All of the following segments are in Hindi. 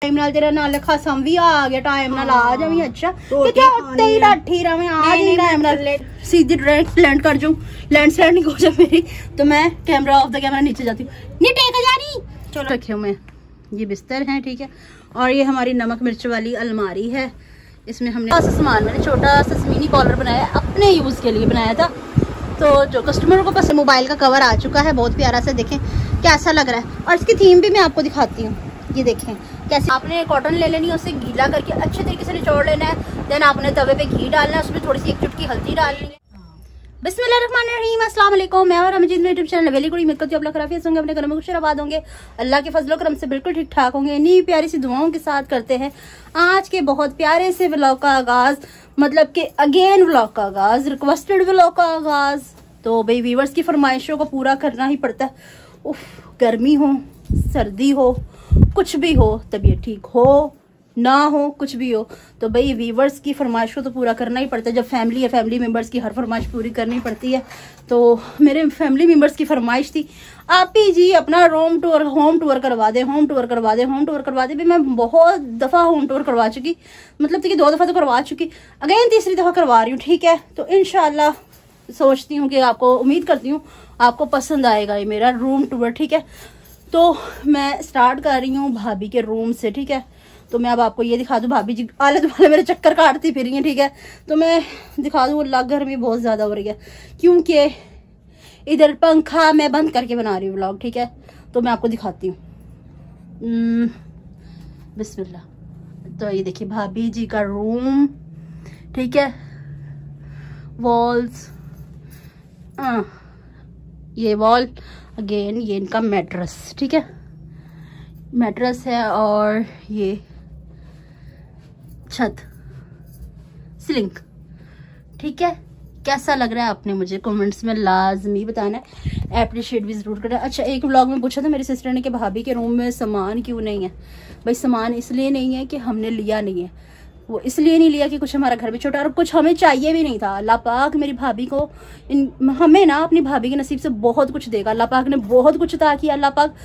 टाइम नाल तेरा नाल खसम भी आ गया टाइम नाल आ जावी। अच्छा किते उत्ते ही बैठी रवे आ जी टाइम नाल सीधी डायरेक्ट लैंड कर जाऊं, लैंडस्लाइडिंग हो जाए मेरी तो मैं कैमरा ऑफ द कैमरा नीचे जाती हूँ। नहीं टेक जा रही। चलो रखे हुए ये बिस्तर है, ठीक है। और ये हमारी नमक मिर्च वाली अलमारी है। इसमें हमने सामान, मैंने छोटा सा मिनी कॉलर बनाया, अपने यूज़ के लिए बनाया था। तो जो कस्टमरों को पसंद, मोबाइल का कवर आ चुका है, बहुत प्यारा सा, देखें कैसा लग रहा है। और इसकी थीम भी मैं आपको दिखाती हूँ, ये देखें कैसे। आपने कॉटन ले लेनी है, उसे गीला करके अच्छे तरीके से निचोड़ लेना है। देन आपने तवे पे घी डालना है, उसमें थोड़ी सी एक चुटकी हल्दी डालनी है। बिस्मिल्लाहिर्रहमानिर्रहीम, अस्सलाम वालेकुम। मैं और अमजीद मेरे यूट्यूब चैनल वेली गुड उम्मीद करती हूँ आप लोग खराफियत होंगे, अपने घर में खुश आबाद होंगे, अल्लाह के फजलो करम से बिल्कुल ठीक ठाक होंगे। इन्हीं प्यारी सी दुआओं के साथ करते हैं आज के बहुत प्यारे से व्लॉग का आगाज, मतलब कि अगेन व्लॉग का आगाज, रिक्वेस्टेड व्लॉग का आगाज। तो भाई व्यूअर्स की फरमाइशों को पूरा करना ही पड़ता है। उफ, गर्मी हो, सर्दी हो, कुछ भी हो, तबीयत ठीक हो ना हो, कुछ भी हो, तो भाई व्यूअर्स की फरमाइश को तो पूरा करना ही पड़ता है। जब फैमिली है, फैमिली मेंबर्स की हर फरमाइश पूरी करनी पड़ती है। तो मेरे फैमिली मेंबर्स की फरमाइश थी आप ही जी अपना होम टूर करवा दे, होम टूर करवा दे, होम टूर करवा दे। भी मैं बहुत दफ़ा होम टूर करवा चुकी, मतलब कि 2 दफ़ा तो करवा चुकी, अगेन तीसरी दफ़ा करवा रही हूँ, ठीक है। तो इंशाल्लाह सोचती हूँ कि आपको, उम्मीद करती हूँ आपको पसंद आएगा ये मेरा रूम टूर, ठीक है। तो मैं स्टार्ट कर रही हूँ भाभी के रूम से, ठीक है। तो मैं अब आपको ये दिखा दूँ, भाभी जी आले दुआले मेरे चक्कर काटती फिर रही हैं, ठीक है। तो मैं दिखा दूँ, अल्लाह गर्मी बहुत ज़्यादा हो रही है, क्योंकि इधर पंखा मैं बंद करके बना रही हूँ व्लॉग, ठीक है। तो मैं आपको दिखाती हूँ, बिस्मिल्लाह। तो ये देखिए भाभी जी का रूम, ठीक है। वॉल्स, ये वॉल, अगेन ये इनका मैट्रेस, ठीक है, मैट्रेस है। और ये छत, सीलिंग, ठीक है। कैसा लग रहा है आपने मुझे कमेंट्स में लाजमी बताना है, अप्रिशिएट भी जरूर करना। अच्छा, एक व्लॉग में पूछा था मेरी सिस्टर ने कि भाभी के रूम में सामान क्यों नहीं है। भाई सामान इसलिए नहीं है कि हमने लिया नहीं है, वो इसलिए नहीं लिया कि कुछ हमारा घर भी छोटा और कुछ हमें चाहिए भी नहीं था। अल्लाह पाक मेरी भाभी को, हमें ना अपनी भाभी के नसीब से बहुत कुछ देगा। अल्लाह पाक ने बहुत कुछ अता किया, अल्लाह पाक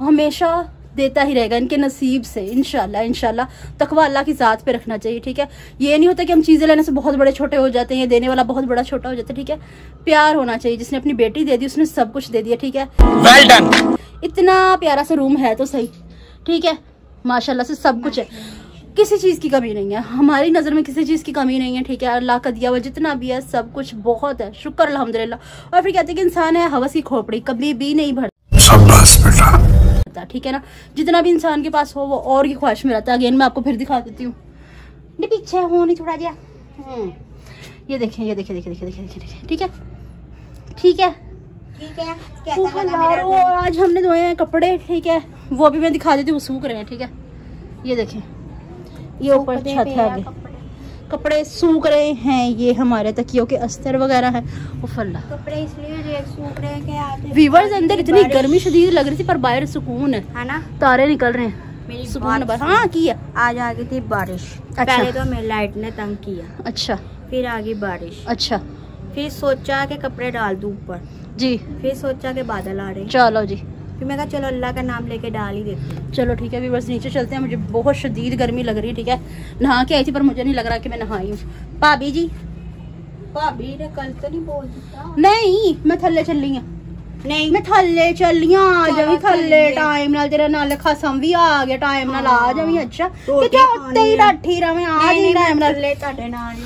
हमेशा देता ही रहेगा इनके नसीब से, इंशाल्लाह। इंशाल्लाह तकवा अल्लाह की ज़ात पे रखना चाहिए, ठीक है। ये नहीं होता कि हम चीज़ें लेने से बहुत बड़े छोटे हो जाते हैं, देने वाला बहुत बड़ा छोटा हो जाता है, ठीक है। प्यार होना चाहिए, जिसने अपनी बेटी दे दी उसने सब कुछ दे दिया, ठीक है। Well done. इतना प्यारा सा रूम है तो सही, ठीक है, माशाल्लाह से सब कुछ है, किसी चीज़ की कमी नहीं है, हमारी नज़र में किसी चीज़ की कमी नहीं है, ठीक है। अल्लाह का दिया हुआ जितना भी है सब कुछ बहुत है, शुक्र अल्हम्दुलिल्लाह। और फिर कहते हैं कि इंसान है हवस की खोपड़ी, कभी भी नहीं भरता, ठीक है ना। जितना भी इंसान के पास हो वो और की ख्वाहिश में रहता है। अगेन मैं आपको फिर दिखा देती हूँ, नहीं पीछे हो नहीं थोड़ा गया, ये देखें, ये देखें, देखें, देखें, देखें, देखें, ठीक है, ठीक है, ठीक है। और आज हमने धोए हैं कपड़े, ठीक है, वो भी मैं दिखा देती हूँ, वो सूख रहे हैं, ठीक है। ये देखें, ये ऊपर छत है, आगे कपड़े सूख रहे हैं, ये हमारे तकियों के अस्तर वगैरह है। उफल्ला कपड़े इसलिए सूख रहे हैं कि आज व्यूअर्स अंदर इतनी गर्मी शदीद लग रही थी, पर बाहर सुकून है ना, तारे निकल रहे हैं, मेरी सुकून। हाँ किया, आज आ गई थी बारिश। अच्छा। पहले तो मेरी लाइट ने तंग किया, अच्छा, फिर आ गई बारिश, अच्छा, फिर सोचा कि कपड़े डाल दूं ऊपर जी, फिर सोचा कि बादल आ रहे, चलो जी, फिर मैं कहा चलो अल्लाह का नाम लेके डाल ही देते हैं। चलो ठीक है, बस नीचे चलते हैं, मुझे बहुत शदीद गर्मी लग रही है, ठीक है। नहा के आई थी पर मुझे नहीं लग रहा कि मैं नहाई हूँ। भाभी जी, भाभी ने कल तो नहीं बोल दिया, नहीं मैं थल्ले चल रही हूँ, नहीं मैं थल्ले चली आ जावी, थल्ले चलिए। टाइम नाल तेरा नाल खसम भी आ गया टाइम नाल आ जावी। अच्छा रोटी किते उत्ते ही बैठी रवे आ जी टाइम नाल।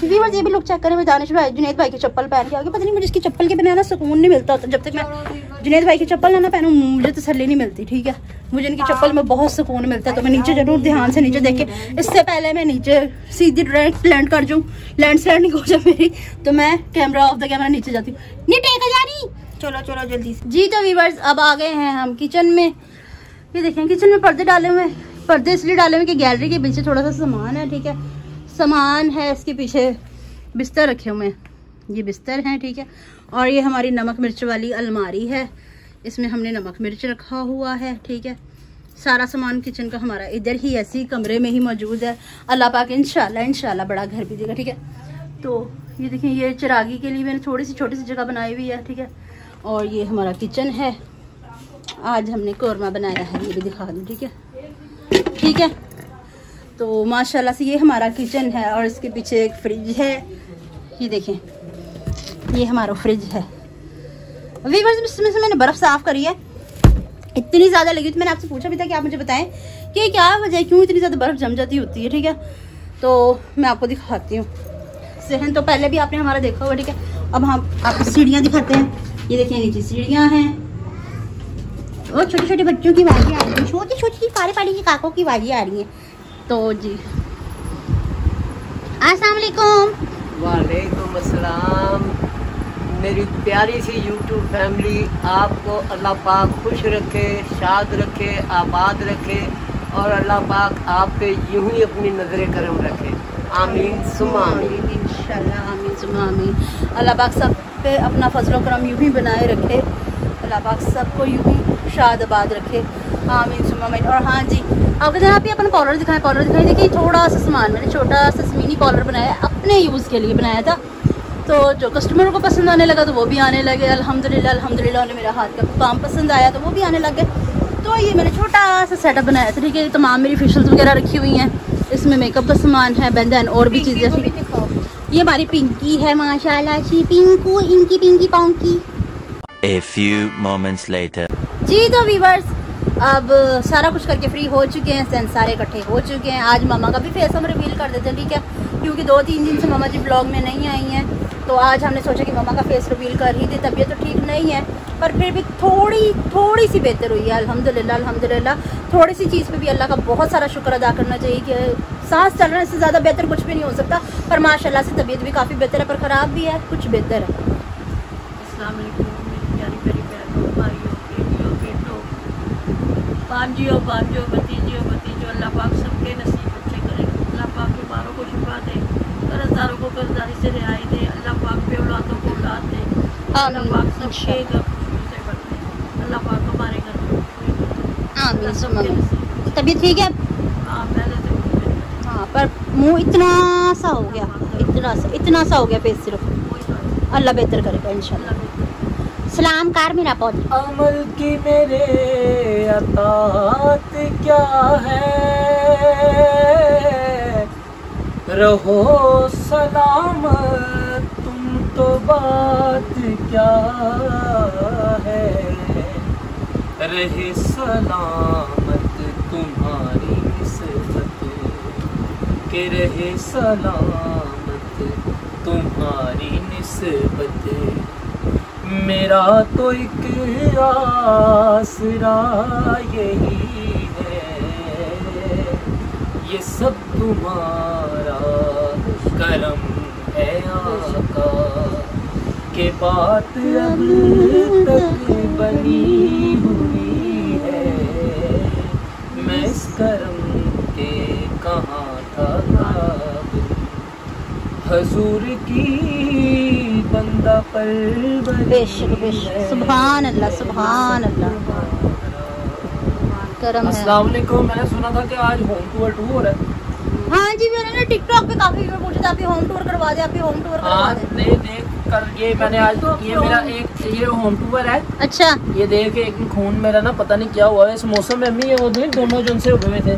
व्यूअर्स ये भी लोग चेक करें, मैं दानिश भाई जुनैद भाई की चप्पल पहन के आ गई, पता नहीं मुझे इसकी चप्पल के बिना ना सुकून नहीं मिलता होता। जब तक मैं जुनैद भाई की चप्पल ना पहनूं मुझे तसल्ली नहीं मिलती, ठीक है। मुझे इनकी चप्पल में बहुत सुकून मिलता है। तो मैं नीचे जरूर ध्यान से नीचे देख के, इससे पहले मैं नीचे सीधी डायरेक्ट लैंड कर जाऊँ, लैंडस्लाइडिंग हो जाए मेरी, तो मैं कैमरा ऑफ द कैमरा नीचे जाती हूँ। नहीं टेक जा रही, चलो चलो जल्दी से जी। तो व्यूअर्स अब आ गए हैं हम किचन में। ये देखें किचन में पर्दे डाले हुए, पर्दे इसलिए डाले हुए कि गैलरी के पीछे थोड़ा सा सामान है, ठीक है, सामान है, इसके पीछे बिस्तर रखे हुए हैं, ये बिस्तर हैं, ठीक है। और ये हमारी नमक मिर्च वाली अलमारी है, इसमें हमने नमक मिर्च रखा हुआ है, ठीक है। सारा सामान किचन का हमारा इधर ही ऐसी कमरे में ही मौजूद है। अल्लाह पाक इंशाल्लाह इंशाल्लाह बड़ा घर भी देगा, ठीक है। तो ये देखें, ये चिरागी के लिए मैंने थोड़ी सी छोटी सी जगह बनाई हुई है, ठीक है। और ये हमारा किचन है, आज हमने कौरमा बनाया है, ये भी दिखा दूँ, ठीक है, ठीक है। तो माशाल्लाह से ये हमारा किचन है और इसके पीछे एक फ्रिज है। ये देखें, ये हमारा फ्रिज है। वीवर्स इसमें से मैंने बर्फ़ साफ़ करी है, इतनी ज़्यादा लगी थी। मैंने आपसे पूछा भी था कि आप मुझे बताएं कि क्या वजह है, क्यों इतनी ज़्यादा बर्फ़ जम जाती होती है। ठीक है, तो मैं आपको दिखाती हूँ। सहन तो पहले भी आपने हमारा देखा होगा। ठीक है, अब हम आपको सीढ़ियाँ दिखाते हैं। ये देखिए नीचे सीढ़ियाँ हैं और छोटे छोटे बच्चों की आवाज़ें आ रही हैं, छोटी छोटी पारे पारी के काकों की आवाज़ें आ रही हैं। तो जी अस्सलाम वालेकुम। वालेकुम अस्सलाम। मेरी प्यारी सी यूट्यूब फैमिली, आपको अल्लाह पाक खुश रखे, शाद रखे, आबाद रखे और अल्लाह पाक आप पे यूं ही अपनी नजर करम रखे। आमीन सुम्मा आमीन। इंशाल्लाह आमीन सुम्मा आमीन। अल्लाह पाक सब पे अपना फजल करम यूं ही बनाए रखे। अल्लाह पाक सबको यूं ही शाद आबाद रखे। आमीन सुम्मा आमीन। और हाँ जी, आपको जहाँ पे अपन कॉलर दिखाएं। देखिए थोड़ा सा सामान मैंने छोटा सा मिनी कॉलर बनाया, अपने यूज़ के लिए बनाया था। तो जो कस्टमर को पसंद आने लगा तो वो भी आने लगे। अल्हम्दुलिल्लाह अल्हम्दुलिल्लाह, उन्हें मेरा हाथ का काम पसंद आया तो वो भी आने लगे। तो ये मैंने छोटा सा सेटअप बनाया था। ठीक है, तमाम मेरी फेशियल्स वगैरह रखी हुई हैं, इसमें मेकअप का सामान है, बैंडन और भी चीज़ें। ये हमारी पिंकी है माशाल्लाह सी, पिंकू इनकी Pinky पॉन्की। A few moments later. जी तो वीवर्स, अब सारा कुछ करके फ्री हो चुके हैं, सेंस सारे इकट्ठे हो चुके हैं। आज मामा का भी फेस हम रिवील कर देते हैं। ठीक है, क्योंकि 2-3 दिन से मामा जी ब्लॉग में नहीं आई हैं, तो आज हमने सोचा कि मामा का फेस रिवील कर ही दे। तबीयत तो ठीक नहीं है पर फिर भी थोड़ी सी बेहतर हुई है अल्हम्दुलिल्लाह अल्हम्दुलिल्लाह। थोड़ी सी चीज़ पे भी अल्लाह का बहुत सारा शुक्र अदा करना चाहिए कि सांस चल रहा है, इससे ज़्यादा बेहतर कुछ भी नहीं हो सकता। पर माशाल्लाह से तबीयत भी काफ़ी बेहतर है, पर ख़राब भी है, कुछ बेहतर है। अस्सलाम वालेकुम मेरी प्यारी प्यारी बहनों, भाइयों, बेटियों, बेटों, भांजियों, भतीजों, अल्लाह पाक सबके नसीब अच्छे करे। अल्लाह पाक बीमारों को शिफा दे, कर्जदारों को कर्जदारी से रिहाई दे। अल्लाह पाक पे औलादों को औलाद दे। अल्लाह पाक सबके घर से बढ़ते। अल्लाह पाक हमारे घर में आमीन। तबीयत ठीक है? हाँ पहले से। हाँ, पर मुँह इतना सा हो गया, इतना सा हो गया फेस सिर्फ। अल्लाह बेहतर करेगा इंशाल्लाह। सलाम कार मेरा पौध। अमल की मेरे अतात क्या है, रहो सलामत तुम तो बात क्या है, रहे सलामत तुम्हारी निस्बत, के रहे सलामत तुम्हारी निस्बत। मेरा तो एक आसरा यही है, ये सब तुम्हारा करम है आका, के बात अब तक बनी हुई है, मैं इस करम के कहाँ था काबिल, हजूर की बंदा पर बेशक बेशक। सुभान अल्लाह सुभान अल्लाह। करम है। अस्सलाम वालेकुम। मैंने सुना था कि आज होम टूर हो रहा है। हाँ जी, मैंने टिकटॉक पे काफी व्यूअर पूछे थे, आप होम टूर करवा दे, आप होम टूर करवा दे। नहीं देख कर ये मैंने आज ये मेरा एक ये होम टूर है। अच्छा, ये देख एक खून मेरा ना पता नहीं क्या हुआ है इस मौसम में। अम्मी ये वो दोनों जन से हुए थे।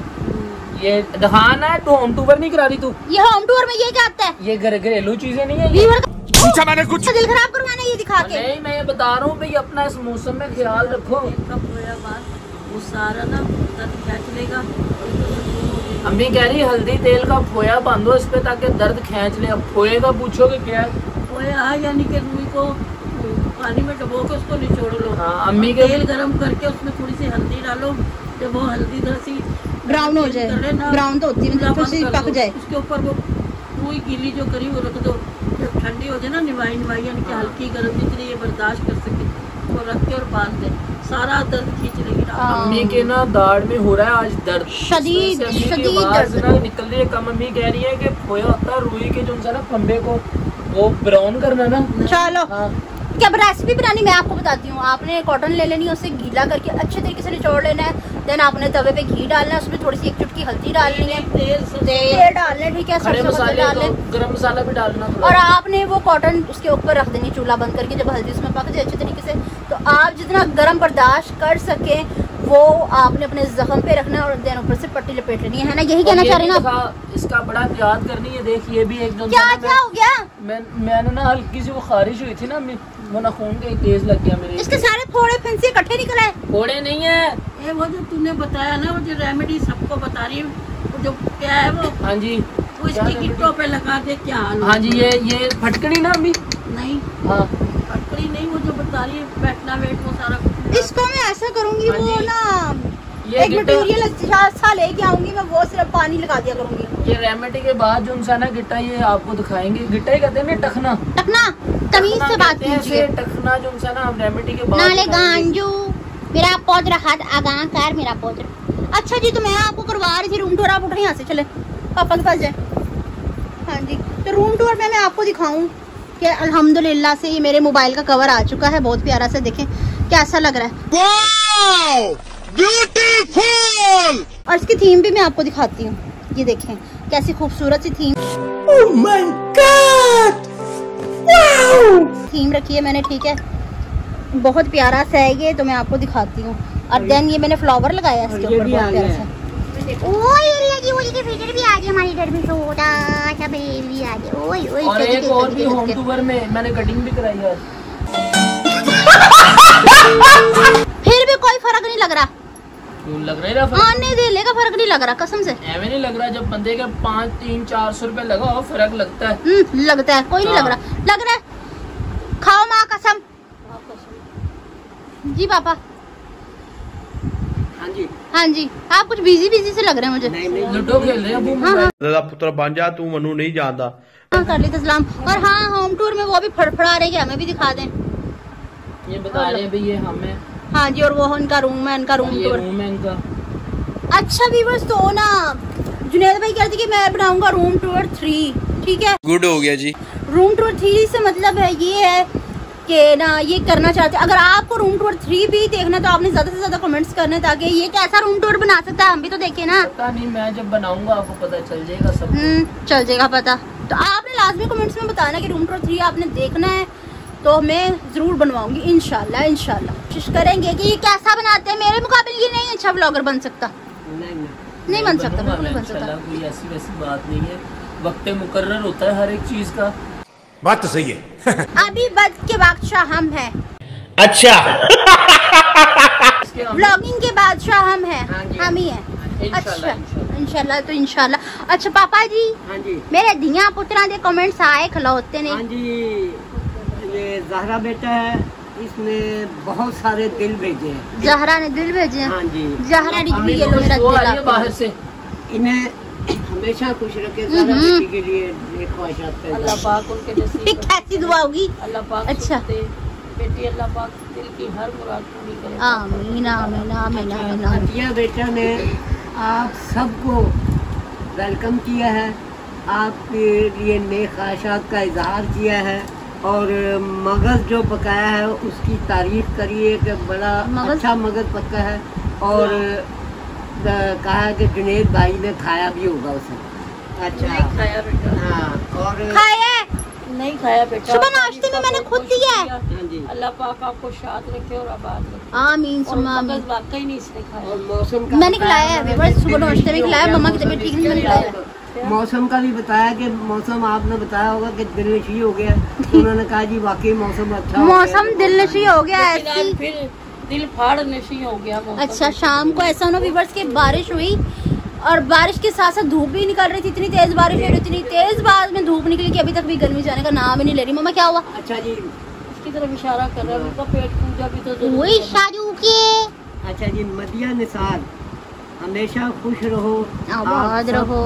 ये दिखाना है, तो होम टूर नहीं करा रही तू? ये होम टूर में ये क्या आता है? ये घरेलू चीजें नहीं है। व्यूअर पूछा मैंने कुछ दिल खराब करवाना है ये दिखा के। नहीं, मैं ये बता रहा हूँ भाई अपना इस मौसम में ख्याल रखो। वो सारा ना दर्द खींच लेगा। अम्मी कह रही हल्दी तेल का फोया बांधो इस पे ताकि दर्द खींच ले। अब फोए का पूछोगे क्या है? खोया यानी कि रुई को पानी में डुबो के उसको निचोड़ लो। हाँ, अम्मी के तेल गरम करके उसमें थोड़ी सी हल्दी डालो। जब वो हल्दी थोड़ी सी ब्राउन हो जाए, ब्राउन तो होती है मतलब थोड़ी सी पक जाए, उसके ऊपर वो रुई गीली जो करी वो रख दो। जब ठंडी हो जाए ना निवाई यानी कि हल्की गर्म जितनी ये बर्दाश्त कर सके वो रख के और बांध दे, सारा दर्द खींच लेगी। अम्मी के ना दाढ़ में हो रहा है आज दर्द, शदीद दर्द ना निकल रही है कम। अम्मी कह रही है कि फोया होता है रुई के जो ना फंबे को वो ब्राउन करना ना। चलो हाँ। क्या रेसिपी बनानी मैं आपको बताती हूँ। आपने कॉटन ले लेनी है, उसे गीला करके अच्छे तरीके से निचोड़ लेना है। देन आपने तवे पे घी डालना है, उसमें थोड़ी सी एक चुटकी हल्दी डालनी है, तेल डालना है, ठीक है, खड़े सरसों मसाले डालने, गरम मसाला भी डालना। और आपने वो कॉटन उसके ऊपर रख देनी चूल्हा बंद करके। जब हल्दी उसमें पक जाए अच्छे तरीके से, तो आप जितना गर्म बर्दाश्त कर सकें वो आपने अपने जख्म पे रखना है और देन ऊपर से पट्टी लपेट लेनी है ना, यही कहना चाह रहे हैं ना आप? इसका बड़ा याद करनी है। देख ये भी एक क्या हो गया? मैंने ना हल्की सी वो खारिश हुई थी ना, वो ना खून कहीं तेज लग गया मेरे। इसके सारे फोड़े फिंसे इकट्ठे निकल आए। फोड़े नहीं है ये, वो जो तूने बताया ना, वो जो रेमेडी सबको बता रही है, वो जो क्या है वो। हाँ जी, वो इसकी गिट्टों पे लगा दे क्या हाल। हाँ जी, ये फटकड़ी ना अभी नहीं, हाँ फटकड़ी नहीं, वो जो बता रही है बैठना वेट वो सारा कुछ। इसको मैं ऐसा करूंगी, हाँ वो ना ये एक मटेरियल अच्छा लेके आऊंगी मैं, वो सिर्फ पानी लगा दिया करूंगी। ये रेमेडी के बाद जो इंसान है गिट्टा, ये आपको दिखाएंगे। गिट्टा ही कहते हैं ना, टखना। टखना तमीज से बात कीजिए। टखना जो इंसान हम रेमेडी के बाद नाले गांजू मेरा पौध हाथ आगां कर मेरा पौध। अच्छा जी, तो मैं आपको करवा रही थी रूम टूर, आप उठ यहाँ से चले पापा के पास जाए। हाँ जी, तो रूम टूर में मैं आपको दिखाऊं कि अल्हम्दुलिल्लाह से ये मेरे मोबाइल का कवर आ चुका है, बहुत प्यारा सा। देखें कैसा लग रहा है, वाओ ब्यूटीफुल। और इसकी थीम भी मैं आपको दिखाती हूँ, ये देखें कैसी खूबसूरत सी theme. Oh my god, wow theme रखी है मैंने, ठीक है, बहुत प्यारा सा है ये, तो मैं आपको दिखाती हूँ। और देन ये मैंने फ्लावर लगाया है इसके ऊपर, बहुत प्यारा सा। ओए लगी हुई के फिगर भी आ गई हमारी घर में, छोटा सा बेबी आ गया। ओए ओए, और एक और भी होम टूर में मैंने कटिंग भी कराई है। फिर भी कोई फर्क नहीं लग रहा। क्यों लग रहा है? आने दे का फर्क नहीं लग रहा, कसम से ऐਵੇਂ नहीं लग रहा। जब बंदे के 500-400 रुपए लगा हो, फर्क लगता है। लगता है, कोई नहीं लग रहा। लग रहा है, खाओ माँ कसम। जी पापा। हाँ जी, हाँ जी, आप कुछ बिजी से लग रहे हैं मुझे। नहीं लूडो खेल रहे हैं। दादा पुत्र बन जा, तू मनु नहीं जानता। हाँ कर ली सलाम। और हाँ, होम टूर में वो भी फड़फड़ा रहे हैं, हमें भी दिखा दें। ये बता रहे हैं भाई, ये हमें। हाँ जी, और वो उनका रूम है, इनका रूम टूर। रूम है इनका। अच्छा व्यूअर्स, तो ना जुनैद भाई कहते कि मैं बनाऊंगा रूम टूर 3, ठीक है। गुड हो गया जी। रूम टूर 3 से मतलब है ये है कि ना ये करना चाहते हैं। अगर आपको रूम टूर 3 भी देखना तो आपने ज्यादा से ज्यादा कमेंट्स करने, ताकि ये कैसा रूम टूर बना सकता है, हम भी तो देखें ना। पता नहीं, मैं जब बनाऊंगा आपको पता चल जाएगा सब। चल जाएगा पता। तो आपने लाजमी कमेंट्स में बताना कि रूम टूर 3 आपने देखना है, तो मैं जरूर बनवाऊंगी इंशाल्लाह। कोशिश करेंगे कि ये कैसा बनाते हैं। मेरे मुकाबले ये नहीं अच्छा व्लॉगर बन सकता, नहीं बन सकता, बिल्कुल नहीं बन सकता। कोई ऐसी वैसी बात नहीं है, वक्त मुकर्रर होता है हर एक चीज का। बात तो सही है। अभी बद के बादशाह हम हैं। अच्छा। व्लॉगिंग के बादशाह हम हैं, हम ही हैं। इंशाल्लाह, अच्छा इंशाल्लाह, तो इंशाल्लाह। अच्छा पापा जी, हाँ जी, मेरे धिया पुत्रा दे कमेंट्स आए खलौते ने। हाँ जी, ये जहरा बेटा है, इसने बहुत सारे दिल भेजे हैं। जहरा ने दिल भेजे हैं। हाँ जी, जहरा डिग्री ये लो मेरा दिल बाहर से। इन्हें हमेशा खुश रखे, जहरा बेटी के लिए ये ख्वाहिशात है। अल्लाह पाक उनके नसीब कैसी दुआ होगी। अल्लाह पाक अच्छा बेटी, अल्लाह पाक दिल की हर मुराद पूरी करे। आमीन आमीन आमीन आमीन। अतिया बेटा ने आप सबको वेलकम किया है, आपके लिए नेक ख्वाहिशात का इजहार किया है, और मगज़ जो पकाया है उसकी तारीफ करिए कि बड़ा अच्छा मगज़ पका है, और कहा है कि जुनैद भाई ने खाया भी होगा उसे। अच्छा, नहीं खाया बेटा। हाँ, और खाया नहीं खाया बेटा, सुबह नाश्ते में मैंने खुद दिया है। हाँ जी, अल्लाह पाक आपको शाद रखे और आबाद रखे। आमीन और सुम्मा मगज़ आमीन। वाकई नहीं इसने खाया। और मौसम का मैंने खिलाया है, व्यूअर्स, सुबह नाश्ते में खिलाया। मम्मा की तबीयत ठीक नहीं, मैंने खिलाया। मौसम का भी बताया कि मौसम आपने बताया होगा कि दिलनशी हो गया, तो उन्होंने कहा जी वाकई मौसम अच्छा हो गया। मौसम दिलनशी हो गया ऐसी। फिर दिल फाड़ नशी हो गया मौसम। अच्छा, शाम को ऐसा ना व्यूअर्स के बारिश हुई, और बारिश के साथ साथ धूप भी निकल रही थी। इतनी तेज बारिश हो रही, इतनी तेज बाद में धूप निकली कि अभी तक भी गर्मी जाने का नाम ही नहीं ले रही। मम्मा क्या हुआ? अच्छा जी, इसकी तरफ इशारा कर रहा है, उनका पेट पूजा भी तो जरूरी वही है। शादी के। अच्छा जी, मदिया निसार, हमेशा खुश रहो, आबाद रहो।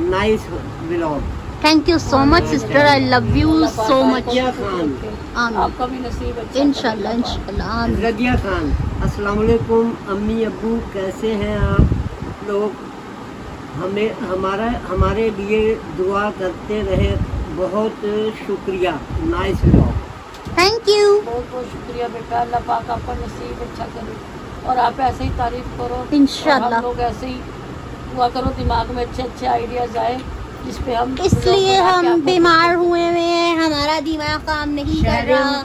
Nice vlog. Thank you so much sister, I love you so much. Radiya Khan, आमीन आपका भी नसीब अच्छा इंशाल्लाह इंशाल्लाह आमीन। रदिया खान, अस्सलाम वालेकुम अम्मी अब्बू, कैसे हैं आप लोग? हमारे लिए दुआ करते रहे, बहुत शुक्रिया। Nice vlog. Thank you. बहुत बहुत शुक्रिया बेटा, अल्लाह पाक आपका नसीब अच्छा करे, और आप ऐसे ही तारीफ करो इंशाल्लाह। और हम लोग ऐसे ही दुआ करो, दिमाग में अच्छे अच्छे आइडियाज आए जिस पे हम इसलिए हम बीमार हुए हैं, हमारा दिमाग काम नहीं कर रहा।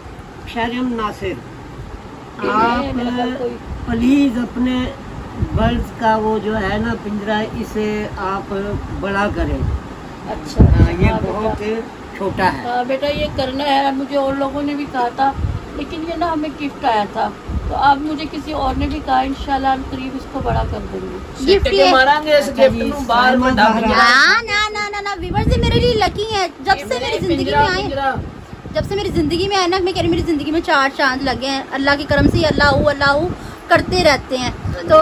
शर्म नासिर, आप प्लीज अपने बर्ड्स का वो जो है ना पिंजरा, इसे आप बड़ा करें। अच्छा ये हाँ, बहुत बेटा। छोटा है। हाँ बेटा ये करना है, मुझे और लोगों ने भी कहा था, लेकिन ये ना हमें गिफ्ट आया था, तो अब मुझे किसी और ने भी कहा इंशाल्लाह करीब इसको बड़ा कर देंगे। गिफ्ट ये मारांगे इस गिफ्ट जी, को बाहर में डाल साइमा ना ना व्यूअर्स जी मेरे लिए लकी है। जब से मेरी जिंदगी में आए, जब से मेरी जिंदगी में आए ना, मैं कह रही मेरी जिंदगी में 4 चांद लगे हैं अल्लाह के करम से। अल्लाह करते रहते हैं, तो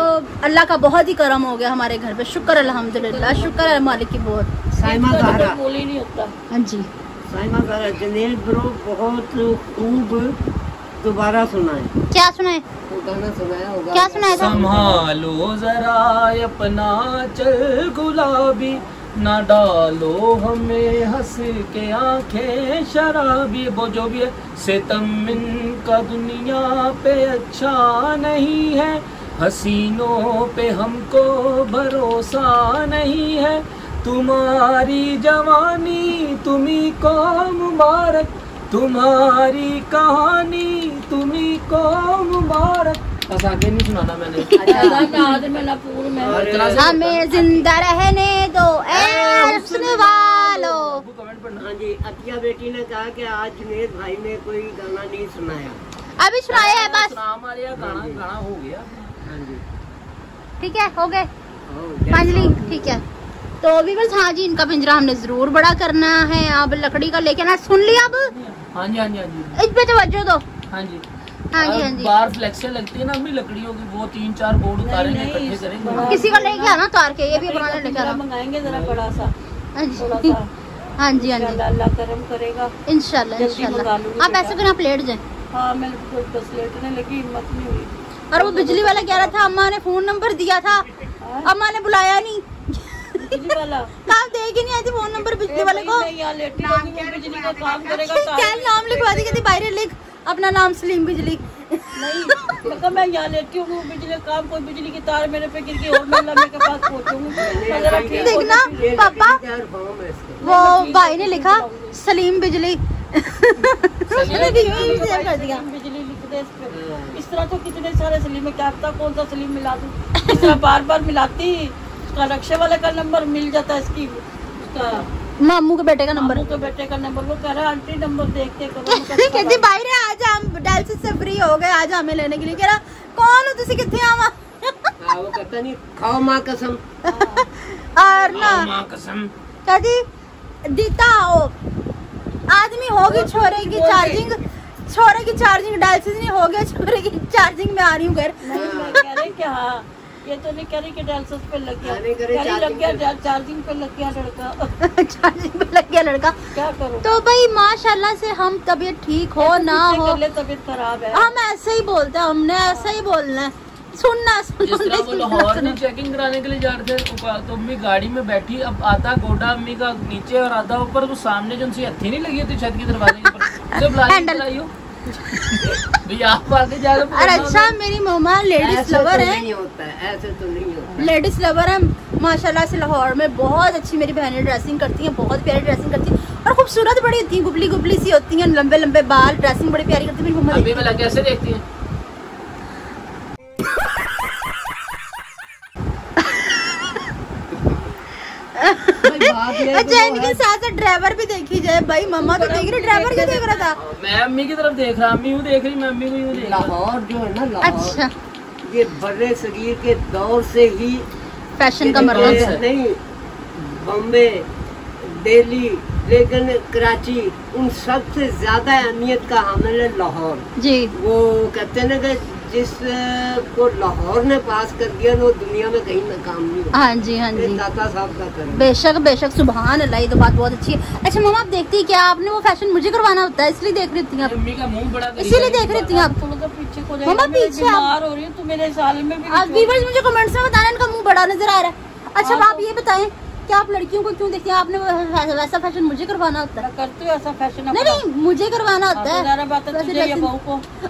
अल्लाह का बहुत ही करम हो गया हमारे घर पे। शुक्र अल्हम्दुलिल्लाह, शुक्र है मालिक की बहुत। साइमा ज़हरा, बोल ही नहीं होता। हाँ जी साइमा ज़हरा जनेल ब्रो बहुत खूब, दोबारा सुनाए। क्या सुनाए? वो गाना सुनाया होगा। क्या सुनाया था? संभालो जरा अपना चल गुलाबी, ना डालो हमें हंस के आंखें शराबी। वो जो भी है सितम का दुनिया पे अच्छा नहीं है, हसीनों पे हमको भरोसा नहीं है। तुम्हारी जवानी तुम्ही को मुबारक, तुम्हारी कहानी तुम्ही को मुबारक। बस आगे नहीं सुनाना मैंने। हमें जिंदा रहने दो ऐ सुनने वालों। हाँ जी, अतिया बेटी ने कहा कि आज जुनेद भाई ने कोई गाना नहीं सुनाया। अभी सुनाया है बस। गाना हो गया। हाँ जी, ठीक है, हो गए हो, फाइनली। ठीक है, तो व्यूअर्स हाँ जी, इनका पिंजरा हमने जरूर बड़ा करना है। अब लकड़ी का लेके ना, सुन लिया अब? हाँ जी हाँ जी हाँ जी, इस पे तवज्जो दो। हाँ जी हाँ जी हाँ जी। बाहर फ्लेक्सें लगती है ना अभी लकड़ियों की, वो 3-4 बोर्ड उतारेंगे, इकट्ठे करेंगे। किसी को लेके आना उतार के, ये भी अपना लेके आना। मंगाएंगे जरा बड़ा सा। हाँ जी थोड़ा सा हाँ जी हाँ जी, अल्लाह करम करेगा। इंशाल्लाह जल्दी मंगा इंशाल्लाह। लूंगी आप बेटा। ऐसे करना, प्लेट जाए। हाँ मैं बस लेटने लगी, हिम्मत नहीं हुई। और वो बिजली वाला कह रहा था अम्मा ने फोन नंबर दिया था, अम्मा ने बुलाया नहीं। बिजली वाला कल दे के नहीं आई थी फोन नंबर बिजली वाले को। मैं यहाँ लेटी रहूंगी, वो बिजली का काम करेगा। क्या नाम लिखवा दी, कहती बाहर लिख अपना नाम सलीम बिजली। नहीं मतलब मैं यहाँ लेटी हूँ, बिजली का काम, कोई बिजली की तार मेरे पे गिर गई और मैं अल्लाह के पास पहुँचूंगी। देखना पापा, वो भाई ने लिखा सलीम बिजली। उसने भी यही शेयर कर दिया। बिजली लिख दे इस पे। इस तरह तो कितने सारे सलीम है, क्या पता कौन सा सलीम मिला दूं। इस तरह बार बार मिलाती, उसका रक्षा वाले का नंबर मिल जाता है, इसकी उसका मामू के बेटे का नंबर, मामू के बेटे का नंबर। वो कह रहा है आंटी नंबर देखते करो। कहती बाहर आज हम डायलिसिस से फ्री हो गए, आज हमें लेने के लिए। कह रहा कौन हो तुसी, कितने आवा? वो कहता नहीं, खाओ माँ कसम। और ना कसम कहती दीता हो आदमी होगी छोरे की चार्जिंग, छोरे की चार्जिंग डायलिसिस नहीं हो गया, छोरे की चार्जिंग में आ रही हूँ घर। मैं कह रही कि हाँ, ये तो नहीं कह रही कि डायलिसिस पे लग गया, लग गया चार्जिंग पे लग गया लड़का। चार्जिंग पे लग गया लड़का, क्या करो। तो भाई माशाल्लाह से हम तबीयत ठीक हो ना हो, तबीयत खराब है, हम ऐसे ही बोलते हैं, हमने ऐसा ही बोलना है। सुनना जिस तरह वो लाहौर में चेकिंग कराने के लिए जा रहे थे, तो अम्मी गाड़ी में बैठी, अब आधा गोडा अम्मी का नीचे और आधा ऊपर, तो सामने जो उनसे हथी नहीं लगी थी छत के दरवाजे के ऊपर, जब लाइयो भैया आप आगे जा रहे। अरे अच्छा, मेरी मम्मा लेडीज लवर है, नहीं होता है, ऐसे तो नहीं होता। लेडीज लवर है माशाल्लाह से। लाहौर में बहुत अच्छी मेरी बहनें ड्रेसिंग करती हैं, बहुत प्यारी ड्रेसिंग करती हैं और खूबसूरत बड़ी होती हैं, गुबली गुबली सी होती हैं, लंबे लंबे बाल, ड्रेसिंग बड़ी प्यारी करती है मेरी मम्मा। अभी मैं कैसे देखती हैं? अच्छा, इनके साथ ड्राइवर भी देखी जाए भाई। मम्मा तो देख रही, ड्राइवर क्यों देख रहा था? मैं अम्मी की तरफ देख रहा, अम्मी यूँ देख रही, मैं अम्मी को यूँ देख रहा। लाहौर जो है ना, लाहौर अच्छा, ये बड़े शरीर के दौर से ही फैशन का मरकज है। नहीं, बॉम्बे, दिल्ली, लेकिन कराची, उन सब से ज्यादा अहमियत का हामिल है लाहौर जी। वो कहते हैं ना कि जिस को लाहौर ने पास कर दिया वो दुनिया में कहीं नाकाम नहीं होता। हाँ जी हाँ जी, दाता साहब का करम। बेशक बेशक, सुभान अल्लाह, ये तो बात बहुत अच्छी है। अच्छा मम्मा, आप देखती क्या, आपने वो फैशन मुझे करवाना होता है इसलिए देख रही थी आप? अम्मी का मुंह बड़ा, इसीलिए देख रही थी आप? थोड़ा सा पीछे को मम्मा पीछे बीमार हो रही है, तो मेरे साल में भी आप व्यूअर्स मुझे कमेंट्स में बताना, इनका मुंह बड़ा नजर आ रहा है। अच्छा, अब आप ये बताएं क्या आप लड़कियों को क्यों देखती हैं? आपने वैसा फैशन मुझे करवाना होता है? करती हूँ ऐसा फैशन? नहीं, मुझे करवाना होता है।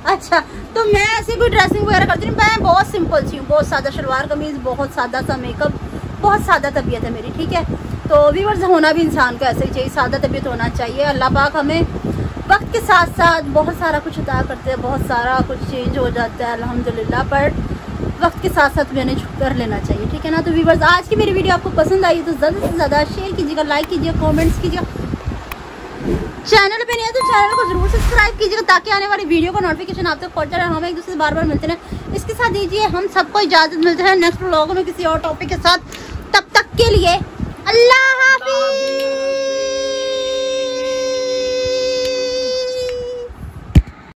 अच्छा, तो मैं ऐसे कोई ड्रेसिंग वगैरह करती नहीं, मैं बहुत सिंपल सी हूँ, बहुत सादा शलवार कमीज, बहुत सादा सा मेकअप, बहुत सादा तबीयत है मेरी, ठीक है। तो व्यूअर्स, होना भी इंसान को ऐसे ही चाहिए, सादा तबीयत होना चाहिए। अल्लाह पाक हमें वक्त के साथ साथ बहुत सारा कुछ अता करते हैं, बहुत सारा कुछ चेंज हो जाता है अल्हम्दुलिल्लाह। पर वक्त के साथ साथ मैनेज कर लेना चाहिए, ठीक है ना। तो व्यूअर्स, आज की मेरी वीडियो आपको पसंद आई तो ज़्यादा से ज़्यादा शेयर कीजिएगा, लाइक कीजिएगा, कमेंट्स कीजिएगा। चैनल पे नहीं है तो चैनल को जरूर सब्सक्राइब कीजिएगा ताकि आने वाली वीडियो का नोटिफिकेशन आप तक पहुंचा रहे। हम एक दूसरे से बार बार मिलते हैं। इसके साथ दीजिए हम सबको इजाज़त, मिलते हैं नेक्स्ट व्लॉग में किसी और टॉपिक के साथ। तब तक के लिए अल्लाह।